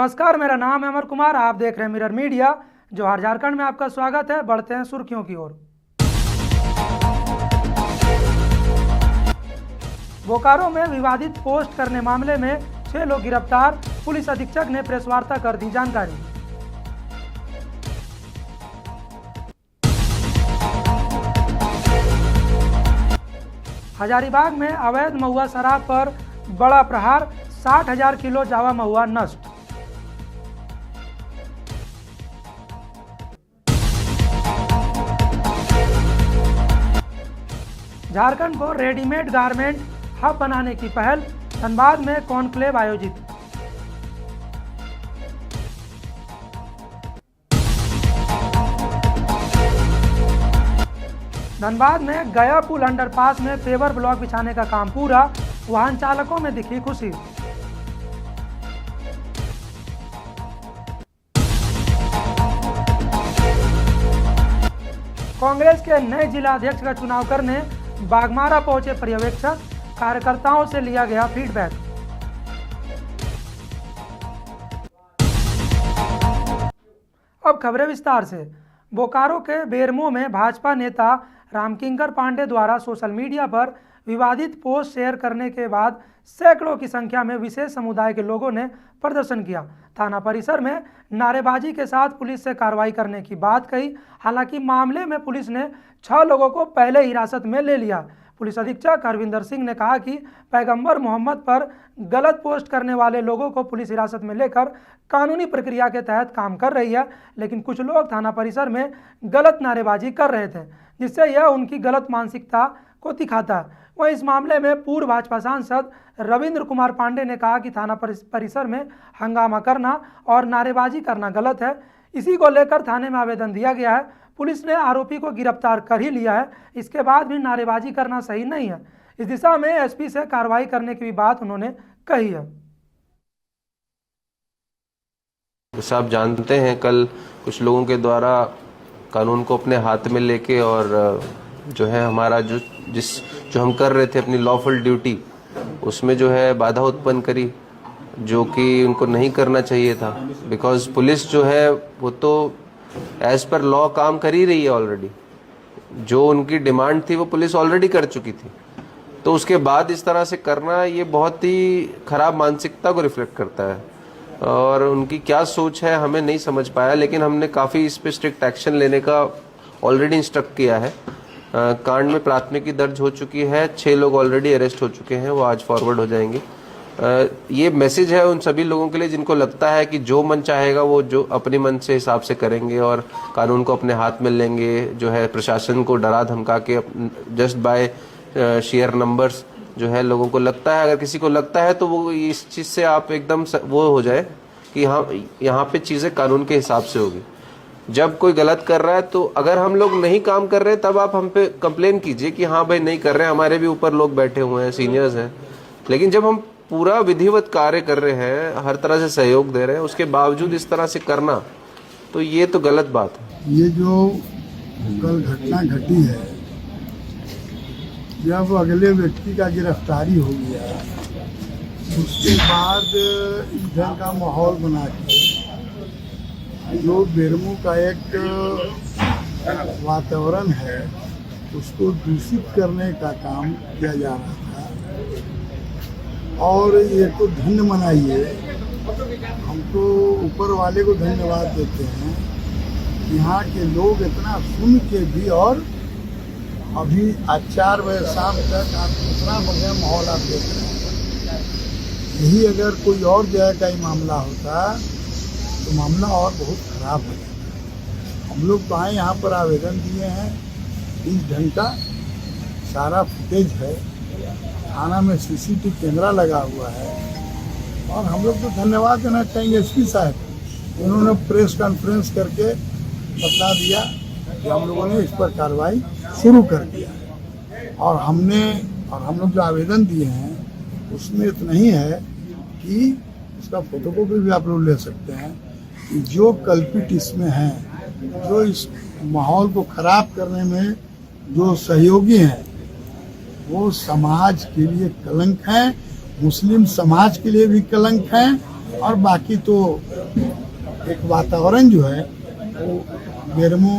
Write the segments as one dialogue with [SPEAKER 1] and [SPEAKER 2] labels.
[SPEAKER 1] नमस्कार, मेरा नाम है अमर कुमार। आप देख रहे हैं मिरर मीडिया। जोहार झारखंड में आपका स्वागत है। बढ़ते हैं सुर्खियों की ओर। बोकारो में विवादित पोस्ट करने मामले में 6 लोग गिरफ्तार। पुलिस अधीक्षक ने प्रेस वार्ता कर दी जानकारी। हजारीबाग में अवैध महुआ शराब पर बड़ा प्रहार, 60,000 किलो जावा महुआ नष्ट। झारखंड को रेडीमेड गारमेंट हब बनाने की पहल, धनबाद में कॉन्क्लेव आयोजित। धनबाद में गया पुल अंडरपास में पेवर ब्लॉक बिछाने का काम पूरा, वाहन चालकों में दिखी खुशी। कांग्रेस के नए जिला अध्यक्ष का चुनाव करने बागमारा पहुंचे पर्यवेक्षक, कार्यकर्ताओं से लिया गया फीडबैक। अब खबरें विस्तार से। बोकारो के बेरमो में भाजपा नेता रामकिंकर पांडे द्वारा सोशल मीडिया पर विवादित पोस्ट शेयर करने के बाद सैकड़ों की संख्या में विशेष समुदाय के लोगों ने प्रदर्शन किया। थाना परिसर में नारेबाजी के साथ पुलिस से कार्रवाई करने की बात कही। हालांकि मामले में पुलिस ने 6 लोगों को पहले हिरासत में ले लिया। पुलिस अधीक्षक हरविंदर सिंह ने कहा कि पैगंबर मोहम्मद पर गलत पोस्ट करने वाले लोगों को पुलिस हिरासत में लेकर कानूनी प्रक्रिया के तहत काम कर रही है, लेकिन कुछ लोग थाना परिसर में गलत नारेबाजी कर रहे थे, जिससे यह उनकी गलत मानसिकता को दिखाता है। वहीं इस मामले में पूर्व भाजपा सांसद रविंद्र कुमार पांडे ने कहा कि थाना परिसर में हंगामा करना और नारेबाजी करना गलत है। इसी को लेकर थाने में आवेदन दिया गया है। पुलिस ने आरोपी को गिरफ्तार कर ही लिया है। इसके बाद भी नारेबाजी करना सही नहीं है। इस दिशा में एसपी से कार्रवाई करने की भी बात उन्होंने कही है।
[SPEAKER 2] जैसा आप जानते हैं, कल कुछ लोगों के द्वारा कानून को अपने हाथ में लेके और जो है हमारा जो हम कर रहे थे अपनी लॉफुल ड्यूटी, उसमें जो है बाधा उत्पन्न करी, जो कि उनको नहीं करना चाहिए था। बिकॉज पुलिस जो है वो तो एज पर लॉ काम कर ही रही है ऑलरेडी। जो उनकी डिमांड थी वो पुलिस ऑलरेडी कर चुकी थी। तो उसके बाद इस तरह से करना ये बहुत ही खराब मानसिकता को रिफ्लेक्ट करता है, और उनकी क्या सोच है हमें नहीं समझ पाया। लेकिन हमने काफ़ी इस पर स्ट्रिक्ट एक्शन लेने का ऑलरेडी इंस्ट्रक्ट किया है। कांड में प्राथमिकी दर्ज हो चुकी है, 6 लोग ऑलरेडी अरेस्ट हो चुके हैं, वो आज फॉरवर्ड हो जाएंगे। ये मैसेज है उन सभी लोगों के लिए जिनको लगता है कि जो मन चाहेगा वो जो अपने मन से हिसाब से करेंगे और कानून को अपने हाथ में लेंगे, जो है प्रशासन को डरा धमका के जस्ट बाय शेयर नंबर्स जो है लोगों को लगता है, अगर किसी को लगता है तो वो इस चीज़ से आप एकदम वो हो जाए कि हाँ यहाँ पे चीज़ें कानून के हिसाब से होगी। जब कोई गलत कर रहा है तो अगर हम लोग नहीं काम कर रहे तब आप हम पे कंप्लेन कीजिए कि हाँ भाई नहीं कर रहे हैं, हमारे भी ऊपर लोग बैठे हुए हैं, सीनियर्स हैं। लेकिन जब हम पूरा विधिवत कार्य कर रहे हैं, हर तरह से सहयोग दे रहे हैं, उसके बावजूद इस तरह से करना तो ये तो गलत बात है।
[SPEAKER 3] ये जो कल घटना घटी है, जब अगले व्यक्ति का गिरफ्तारी हो गया, उसके बाद इस ढंग का माहौल बना के जो बेरमो का एक वातावरण है उसको दूषित करने का काम किया जा रहा था। और ये तो धन्य मनाइए, हम तो ऊपर वाले को धन्यवाद देते हैं। यहाँ के लोग इतना सुन के भी, और अभी आज 4 बजे शाम तक आप इतना बढ़िया माहौल आप देख रहे हैं। यही अगर कोई और जगह का ही मामला होता तो मामला और बहुत खराब हो जाता। हम लोग तो आए यहाँ पर आवेदन दिए हैं, इस ढंग का सारा फुटेज है, थाना में सीसीटीवी कैमरा लगा हुआ है। और हम लोग तो धन्यवाद देना चाहेंगे एसपी साहब, उन्होंने प्रेस कॉन्फ्रेंस करके बता दिया कि हम लोगों ने इस पर कार्रवाई शुरू कर दिया। और हम लोग जो आवेदन दिए हैं उसमें इतना ही है कि उसका फोटोकॉपी भी आप लोग ले सकते हैं कि जो कल्पित इसमें हैं, जो इस माहौल को खराब करने में जो सहयोगी हैं, वो समाज के लिए कलंक हैं, मुस्लिम समाज के लिए भी कलंक हैं और बाकी तो एक वातावरण जो है वो बेरमो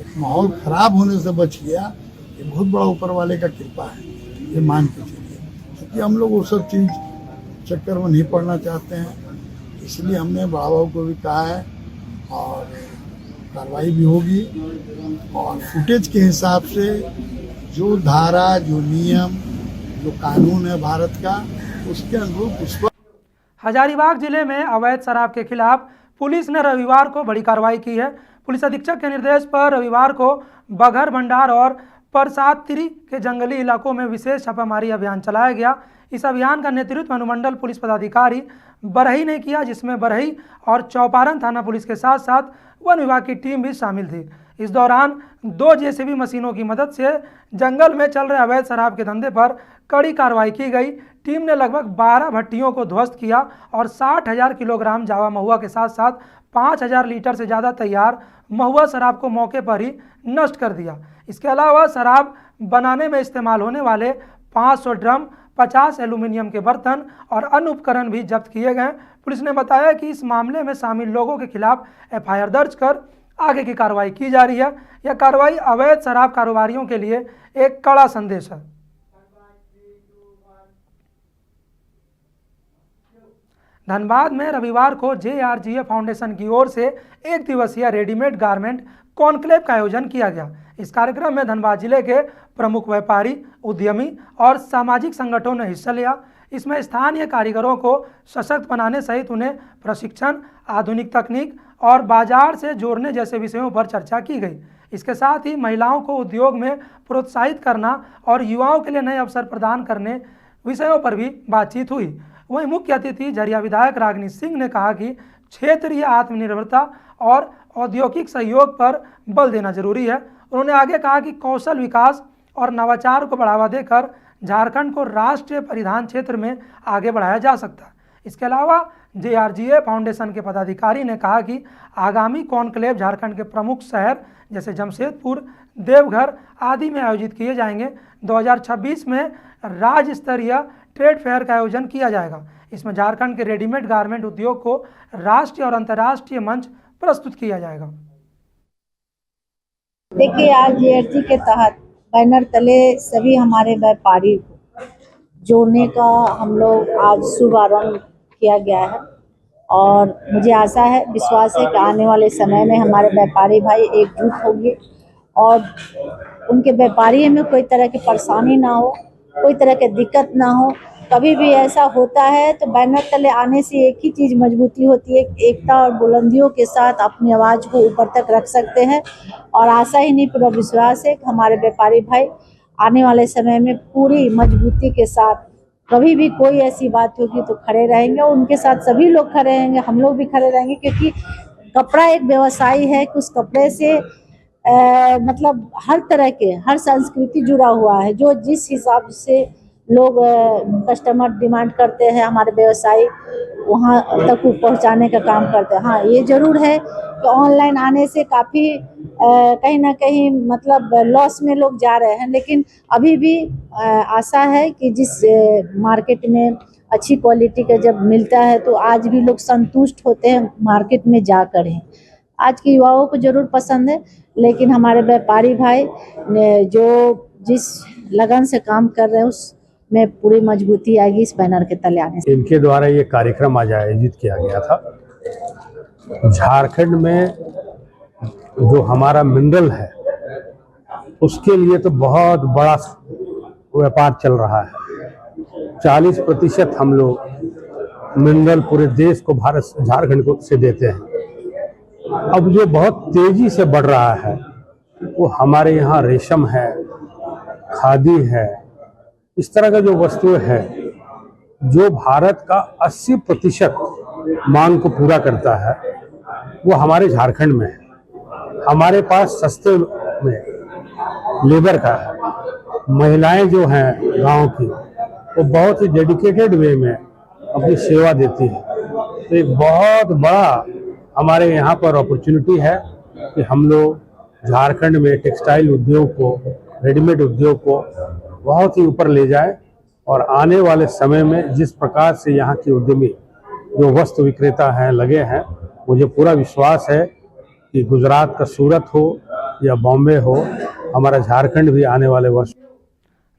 [SPEAKER 3] एक माहौल खराब होने से बच गया, ये बहुत बड़ा ऊपर वाले का कृपा है, ये मान के चलिए। क्योंकि हम लोग वो सब चीज़ चक्कर में नहीं पड़ना चाहते हैं, इसलिए हमने बड़ा बाबू को भी कहा है और कार्रवाई भी होगी और फुटेज के हिसाब से जो धारा, जो नियम, जो कानून है भारत का, उसके अनुरूप उस पर।
[SPEAKER 1] हजारीबाग जिले में अवैध शराब के खिलाफ पुलिस ने रविवार को बड़ी कार्रवाई की है। पुलिस अधीक्षक के निर्देश पर रविवार को बघर भंडार और परसातिरी के जंगली इलाकों में विशेष छापामारी अभियान चलाया गया। इस अभियान का नेतृत्व अनुमंडल पुलिस पदाधिकारी बरही ने किया, जिसमें बरही और चौपारण थाना पुलिस के साथ साथ वन विभाग की टीम भी शामिल थी। इस दौरान 2 जेसीबी मशीनों की मदद से जंगल में चल रहे अवैध शराब के धंधे पर कड़ी कार्रवाई की गई। टीम ने लगभग 12 भट्टियों को ध्वस्त किया और 60,000 किलोग्राम जावा महुआ के साथ साथ 5,000 लीटर से ज़्यादा तैयार महुआ शराब को मौके पर ही नष्ट कर दिया। इसके अलावा शराब बनाने में इस्तेमाल होने वाले 500 ड्रम, 50 एल्यूमिनियम के बर्तन और अन्य उपकरण भी जब्त किए गए। पुलिस ने बताया कि इस मामले में शामिल लोगों के खिलाफ एफआईआर दर्ज कर आगे की कार्रवाई की जा रही है। यह कार्रवाई अवैध शराब कारोबारियों के लिए एक कड़ा संदेश है। धनबाद में रविवार को JRGA फाउंडेशन की ओर से 1 दिवसीय रेडीमेड गारमेंट कॉन्क्लेव का आयोजन किया गया। इस कार्यक्रम में धनबाद जिले के प्रमुख व्यापारी, उद्यमी और सामाजिक संगठनों ने हिस्सा लिया। इसमें स्थानीय कारीगरों को सशक्त बनाने सहित उन्हें प्रशिक्षण, आधुनिक तकनीक और बाजार से जोड़ने जैसे विषयों पर चर्चा की गई। इसके साथ ही महिलाओं को उद्योग में प्रोत्साहित करना और युवाओं के लिए नए अवसर प्रदान करने विषयों पर भी बातचीत हुई। वहीं मुख्य अतिथि झरिया विधायक रागिनी सिंह ने कहा कि क्षेत्रीय आत्मनिर्भरता और औद्योगिक सहयोग पर बल देना जरूरी है। उन्होंने आगे कहा कि कौशल विकास और नवाचार को बढ़ावा देकर झारखंड को राष्ट्रीय परिधान क्षेत्र में आगे बढ़ाया जा सकता है। इसके अलावा JRGA फाउंडेशन के पदाधिकारी ने कहा कि आगामी कॉन्क्लेव झारखंड के प्रमुख शहर जैसे जमशेदपुर, देवघर आदि में आयोजित किए जाएंगे। 2026 में राज्य स्तरीय ट्रेड फेयर का आयोजन किया जाएगा। इसमें झारखंड के रेडीमेड गारमेंट उद्योग को राष्ट्रीय और अंतर्राष्ट्रीय मंच प्रस्तुत किया जाएगा।
[SPEAKER 4] देखिए, आज JRG के तहत बैनर तले सभी हमारे व्यापारी को जोड़ने का हम लोग आज शुभारंभ किया गया है और मुझे आशा है, विश्वास है कि आने वाले समय में हमारे व्यापारी भाई एकजुट होंगे और उनके व्यापारी में कोई तरह की परेशानी ना हो, कोई तरह की दिक्कत ना हो। कभी भी ऐसा होता है तो बैनर तले आने से एक ही चीज़ मजबूती होती है, एकता और बुलंदियों के साथ अपनी आवाज़ को ऊपर तक रख सकते हैं और आशा ही नहीं पूरा विश्वास है कि हमारे व्यापारी भाई आने वाले समय में पूरी मजबूती के साथ कभी भी कोई ऐसी बात होगी तो खड़े रहेंगे और उनके साथ सभी लोग खड़े रहेंगे, हम लोग भी खड़े रहेंगे। क्योंकि कपड़ा एक व्यवसाय है कि उस कपड़े से मतलब हर तरह के, हर संस्कृति जुड़ा हुआ है। जो जिस हिसाब से लोग कस्टमर डिमांड करते हैं हमारे व्यवसायी वहाँ तक पहुँचाने का काम करते हैं। हाँ, ये ज़रूर है कि ऑनलाइन आने से काफ़ी कहीं ना कहीं मतलब लॉस में लोग जा रहे हैं, लेकिन अभी भी आशा है कि जिस मार्केट में अच्छी क्वालिटी का जब मिलता है तो आज भी लोग संतुष्ट होते हैं मार्केट में जाकर ही। आज के युवाओं को ज़रूर पसंद है, लेकिन हमारे व्यापारी भाई जो जिस लगन से काम कर रहे हैं उसमें पूरी मजबूती आएगी इस बैनर के तले आने से।
[SPEAKER 5] इनके द्वारा ये कार्यक्रम आज आयोजित किया गया था। झारखंड में जो हमारा मिनरल है उसके लिए तो बहुत बड़ा व्यापार चल रहा है। 40% हम लोग मिनरल पूरे देश को, भारत झारखंड को से देते हैं। अब जो बहुत तेजी से बढ़ रहा है वो हमारे यहाँ रेशम है, खादी है, इस तरह का जो वस्तुएं है जो भारत का 80% मांग को पूरा करता है वो हमारे झारखंड में है। हमारे पास सस्ते में लेबर का है। महिलाएं जो हैं गांव की वो बहुत ही डेडिकेटेड वे में अपनी सेवा देती है। तो एक बहुत बड़ा हमारे यहाँ पर अपॉर्चुनिटी है कि हम लोग झारखंड में टेक्सटाइल उद्योग को, रेडीमेड उद्योग को बहुत ही ऊपर ले जाएं और आने वाले समय में जिस प्रकार से यहाँ के उद्यमी जो वस्त्र विक्रेता हैं लगे हैं, मुझे पूरा विश्वास है कि गुजरात का सूरत हो या बॉम्बे हो, हमारा झारखंड भी आने वाले वर्ष।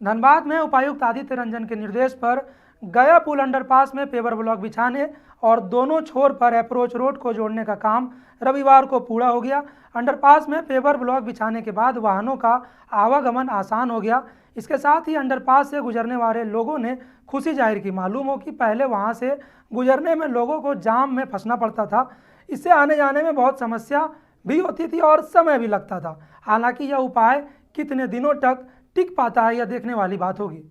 [SPEAKER 1] धनबाद में उपायुक्त आदित्य रंजन के निर्देश पर गया पुल अंडरपास में पेवर ब्लॉक बिछाने और दोनों छोर पर अप्रोच रोड को जोड़ने का काम रविवार को पूरा हो गया। अंडरपास में पेवर ब्लॉक बिछाने के बाद वाहनों का आवागमन आसान हो गया। इसके साथ ही अंडरपास से गुजरने वाले लोगों ने खुशी जाहिर की। मालूम हो कि पहले वहां से गुजरने में लोगों को जाम में फंसना पड़ता था, इससे आने जाने में बहुत समस्या भी होती थी और समय भी लगता था। हालांकि यह उपाय कितने दिनों तक टिक पाता है, यह देखने वाली बात होगी।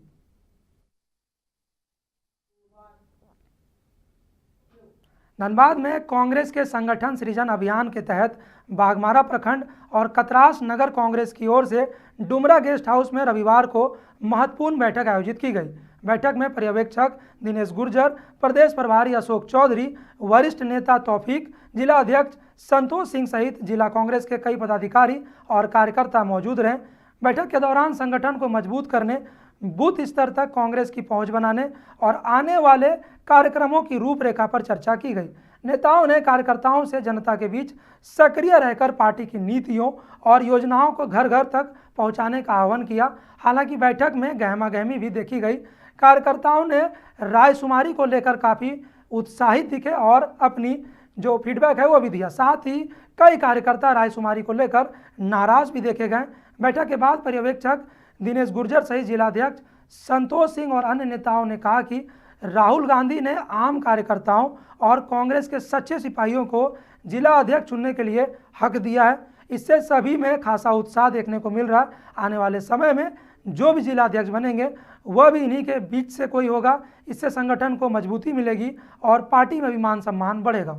[SPEAKER 1] धनबाद में कांग्रेस के संगठन सृजन अभियान के तहत बाघमारा प्रखंड और कतरास नगर कांग्रेस की ओर से डुमरा गेस्ट हाउस में रविवार को महत्वपूर्ण बैठक आयोजित की गई। बैठक में पर्यवेक्षक दिनेश गुर्जर, प्रदेश प्रभारी अशोक चौधरी, वरिष्ठ नेता तौफीक, जिला अध्यक्ष संतोष सिंह सहित जिला कांग्रेस के कई पदाधिकारी और कार्यकर्ता मौजूद रहे। बैठक के दौरान संगठन को मजबूत करने, बूथ स्तर तक कांग्रेस की पहुंच बनाने और आने वाले कार्यक्रमों की रूपरेखा पर चर्चा की गई। नेताओं ने कार्यकर्ताओं से जनता के बीच सक्रिय रहकर पार्टी की नीतियों और योजनाओं को घर घर तक पहुंचाने का आह्वान किया। हालांकि बैठक में गहमागहमी भी देखी गई। कार्यकर्ताओं ने रायशुमारी को लेकर काफ़ी उत्साहित दिखे और अपनी जो फीडबैक है वो भी दिया। साथ ही कई कार्यकर्ता रायशुमारी को लेकर नाराज भी देखे गए। बैठक के बाद पर्यवेक्षक दिनेश गुर्जर सहित जिलाध्यक्ष संतोष सिंह और अन्य नेताओं ने कहा कि राहुल गांधी ने आम कार्यकर्ताओं और कांग्रेस के सच्चे सिपाहियों को जिला अध्यक्ष चुनने के लिए हक दिया है। इससे सभी में खासा उत्साह देखने को मिल रहा है। आने वाले समय में जो भी जिला अध्यक्ष बनेंगे वह भी इन्हीं के बीच से कोई होगा। इससे संगठन को मजबूती मिलेगी और पार्टी में भी मान सम्मान बढ़ेगा।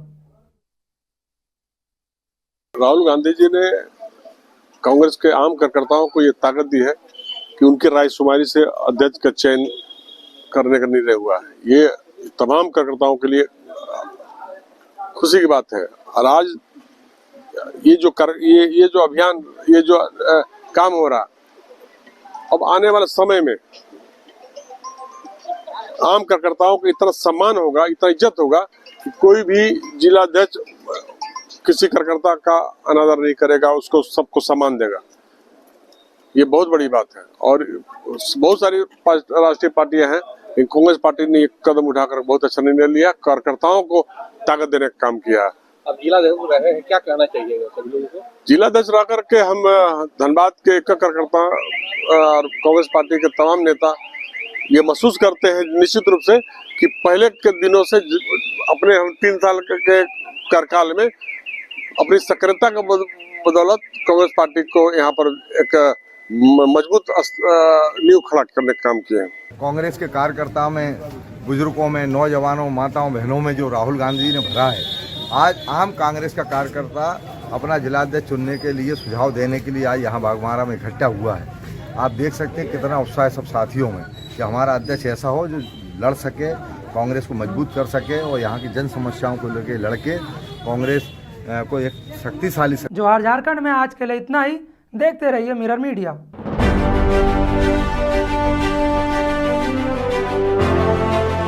[SPEAKER 6] राहुल गांधी जी ने कांग्रेस के आम कार्यकर्ताओं को ये ताकत दी है कि उनकी रायशुमारी से अध्यक्ष का चयन करने का निर्णय हुआ है। ये तमाम कार्यकर्ताओं के लिए खुशी की बात है। और आज ये जो अभियान, ये जो काम हो रहा, अब आने वाले समय में आम कार्यकर्ताओं को इतना सम्मान होगा, इतना इज्जत होगा कि कोई भी जिला अध्यक्ष किसी कार्यकर्ता का अनादर नहीं करेगा, उसको सबको सम्मान देगा। ये बहुत बड़ी बात है और बहुत सारी राष्ट्रीय पार्टियां हैं, कांग्रेस पार्टी ने एक कदम उठाकर बहुत अच्छा निर्णय लिया, कार्यकर्ताओं को ताकत देने का काम किया।
[SPEAKER 7] अब जिला अध्यक्ष रहे हैं, क्या कहना चाहिए सभी लोगों को?
[SPEAKER 6] जिला अध्यक्ष रह करके हम धनबाद के एक कार्यकर्ता और कांग्रेस पार्टी के तमाम नेता ये महसूस करते हैं निश्चित रूप से कि पहले के दिनों से अपने हम 3 साल के कार्यकाल में अपनी सक्रियता के बदौलत कांग्रेस पार्टी को यहाँ पर एक मजबूत नींव खड़ा करने का काम किया है।
[SPEAKER 8] कांग्रेस के कार्यकर्ताओं में, बुजुर्गों में, नौजवानों, माताओं, बहनों में जो राहुल गांधी ने भरा है, आज आम कांग्रेस का कार्यकर्ता अपना जिलाध्यक्ष चुनने के लिए, सुझाव देने के लिए आज यहाँ बाघमारा में इकट्ठा हुआ है। आप देख सकते हैं कितना उत्साह है सब साथियों में कि हमारा अध्यक्ष ऐसा हो जो लड़ सके, कांग्रेस को मजबूत कर सके और यहाँ की जन समस्याओं को लेकर लड़के कांग्रेस को एक शक्तिशाली।
[SPEAKER 1] जोहार झारखंड में आज के लिए इतना ही। देखते रहिए मिरर मीडिया।